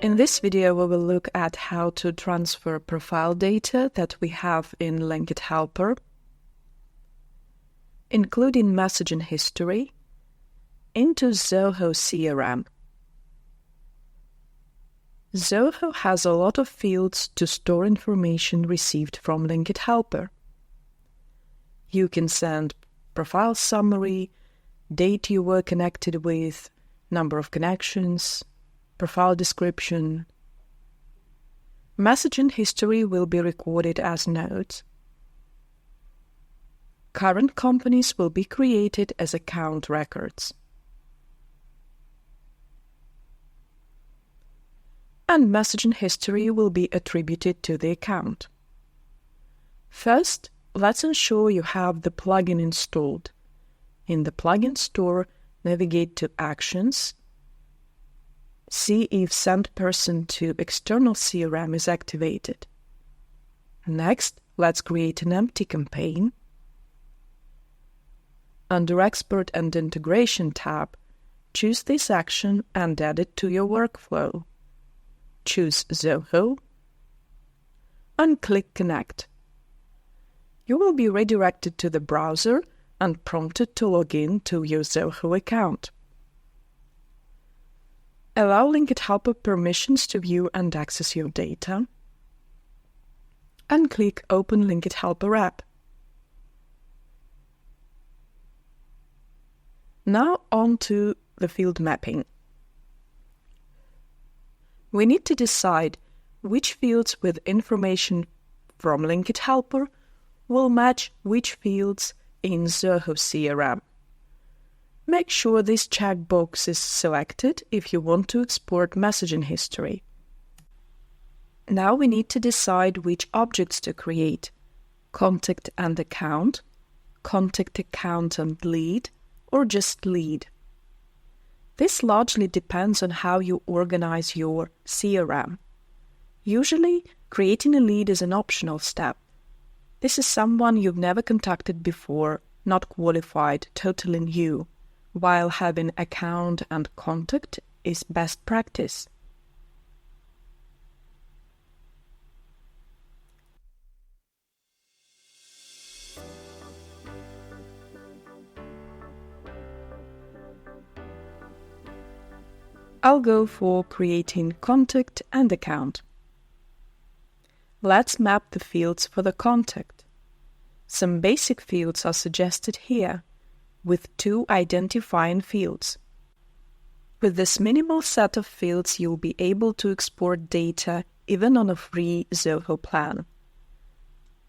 In this video, we will look at how to transfer profile data that we have in Linked Heper, including messaging history, into Zoho CRM. Zoho has a lot of fields to store information received from Linked Heper. You can send profile summary, date you were connected with, number of connections, profile description. Messaging history will be recorded as notes. Current companies will be created as account records. And messaging history will be attributed to the account. First, let's ensure you have the plugin installed. In the plugin store, navigate to Actions. See if Send Person to External CRM is activated. Next, let's create an empty campaign. Under Export and Integration tab, choose this action and add it to your workflow. Choose Zoho and click Connect. You will be redirected to the browser and prompted to log in to your Zoho account. Allow Linked Heper permissions to view and access your data, and click Open Linked Heper app. Now on to the field mapping. We need to decide which fields with information from Linked Heper will match which fields in Zoho CRM. Make sure this checkbox is selected if you want to export messaging history. Now we need to decide which objects to create: contact and account, contact account and lead, or just lead. This largely depends on how you organize your CRM. Usually, creating a lead is an optional step. This is someone you've never contacted before, not qualified, totally new, while having account and contact is best practice. I'll go for creating contact and account. Let's map the fields for the contact. Some basic fields are suggested here, with 2 identifying fields. With this minimal set of fields, you'll be able to export data even on a free Zoho plan.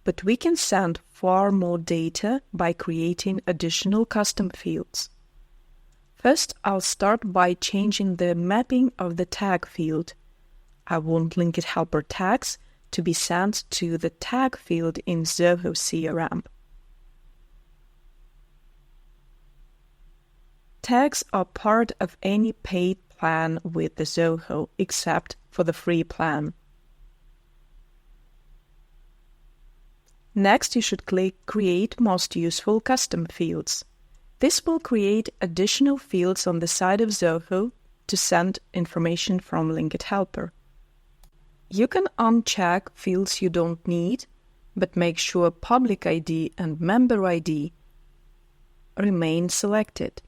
But we can send far more data by creating additional custom fields. First, I'll start by changing the mapping of the tag field. I want Linked Heper tags to be sent to the tag field in Zoho CRM. Tags are part of any paid plan with the Zoho, except for the free plan. Next, you should click Create Most Useful Custom Fields. This will create additional fields on the side of Zoho to send information from Linked Heper. You can uncheck fields you don't need, but make sure Public ID and Member ID remain selected.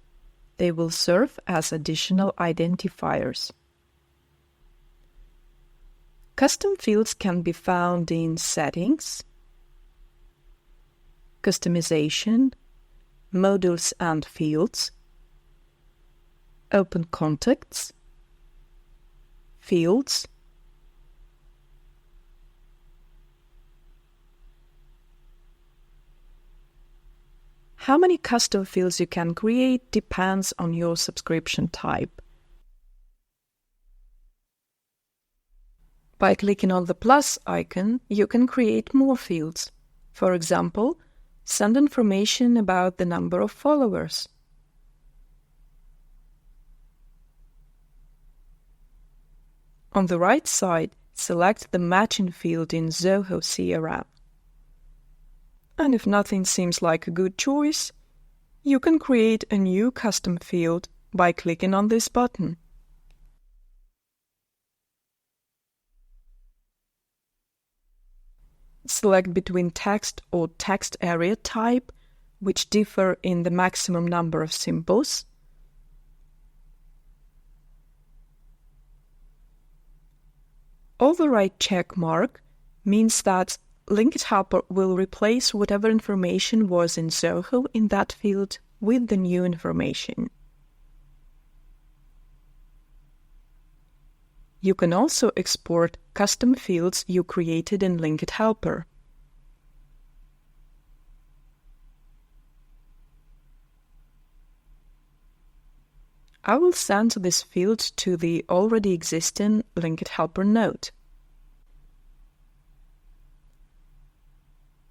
They will serve as additional identifiers. Custom fields can be found in Settings, Customization, Modules and Fields, Open Contacts, Fields, How many custom fields you can create depends on your subscription type. By clicking on the plus icon, you can create more fields. For example, send information about the number of followers. On the right side, select the matching field in Zoho CRM. And if nothing seems like a good choice, you can create a new custom field by clicking on this button. select between text or text area type, which differ in the maximum number of symbols. Override check mark means that Linked Heper will replace whatever information was in Zoho in that field with the new information. You can also export custom fields you created in Linked Heper. I will send this field to the already existing Linked Heper node.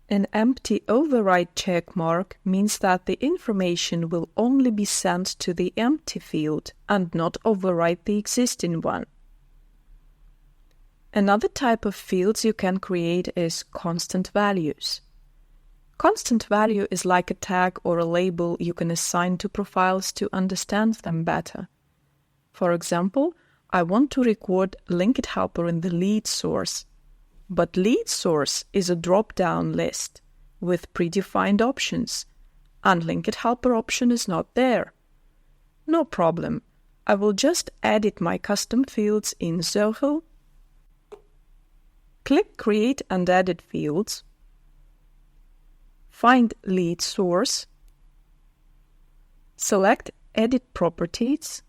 An empty override check mark means that the information will only be sent to the empty field and not overwrite the existing one. Another type of fields you can create is constant values. Constant value is like a tag or a label you can assign to profiles to understand them better. For example, I want to record Linked Heper in the lead source, but lead source is a drop-down list with predefined options, and Linked Heper option is not there. No problem, I will just edit my custom fields in Zoho. Click Create and Edit Fields. Find lead source, select Edit Properties,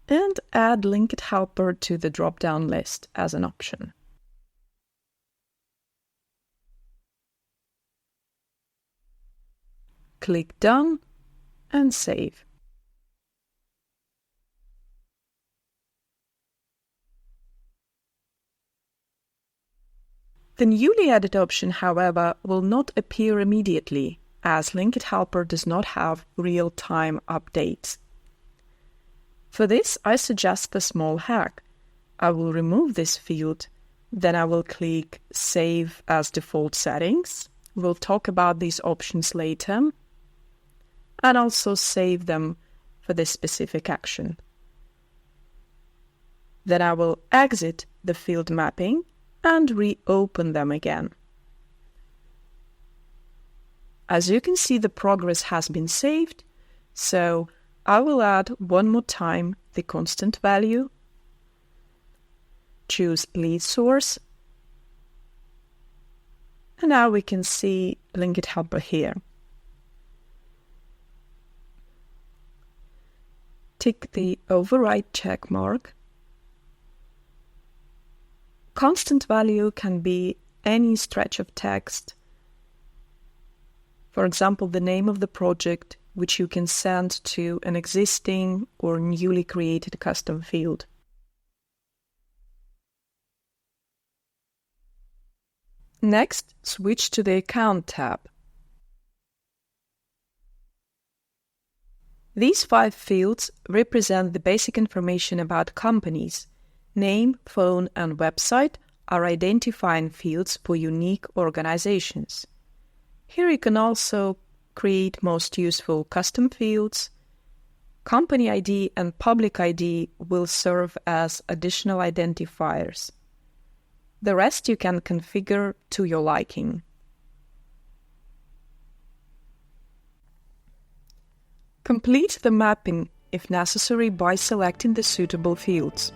and add Linked Heper to the drop-down list as an option. Click Done and save. The newly added option, however, will not appear immediately, as Linked Heper does not have real-time updates. For this, I suggest a small hack. I will remove this field, then I will click Save as Default Settings. We'll talk about these options later, and also save them for this specific action. Then I will exit the field mapping and reopen them again. As you can see, the progress has been saved, so I will add one more time the constant value, choose lead source, and now we can see Linked Heper here. Tick the override check mark. Constant value can be any stretch of text. For example, the name of the project, which you can send to an existing or newly created custom field. Next, switch to the Account tab. These 5 fields represent the basic information about companies. Name, phone, and website are identifying fields for unique organizations. Here you can also create most useful custom fields. Company ID and public ID will serve as additional identifiers. The rest you can configure to your liking. Complete the mapping, if necessary, by selecting the suitable fields.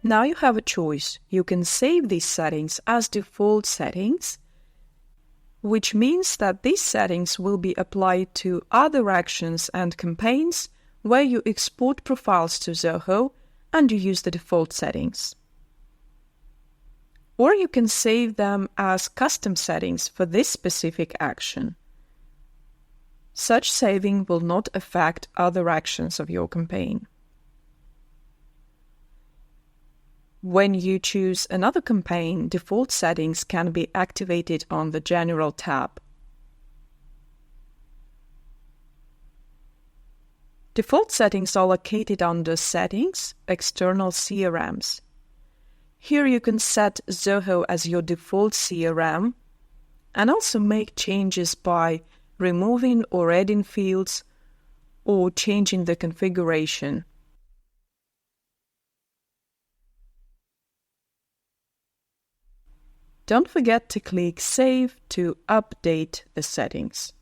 Now you have a choice. You can save these settings as default settings, which means that these settings will be applied to other actions and campaigns where you export profiles to Zoho and you use the default settings. Or you can save them as custom settings for this specific action. Such saving will not affect other actions of your campaign. When you choose another campaign, default settings can be activated on the General tab. Default settings are located under Settings, External CRMs. Here you can set Zoho as your default CRM and also make changes by removing or adding fields or changing the configuration. Don't forget to click Save to update the settings.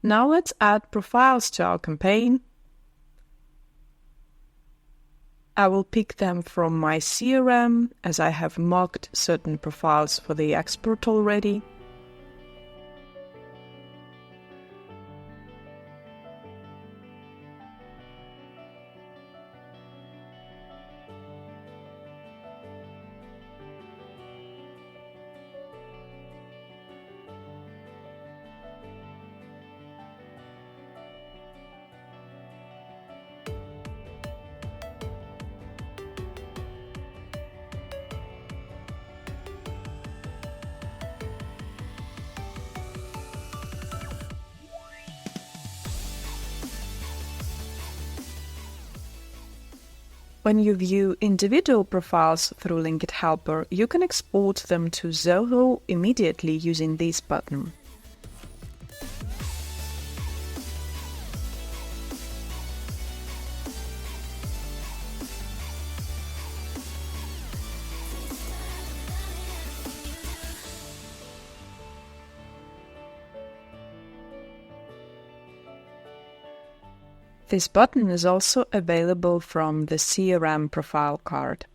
Now let's add profiles to our campaign. I will pick them from my CRM as I have marked certain profiles for the export already. When you view individual profiles through Linked Helper, you can export them to Zoho immediately using this button. This button is also available from the CRM profile card.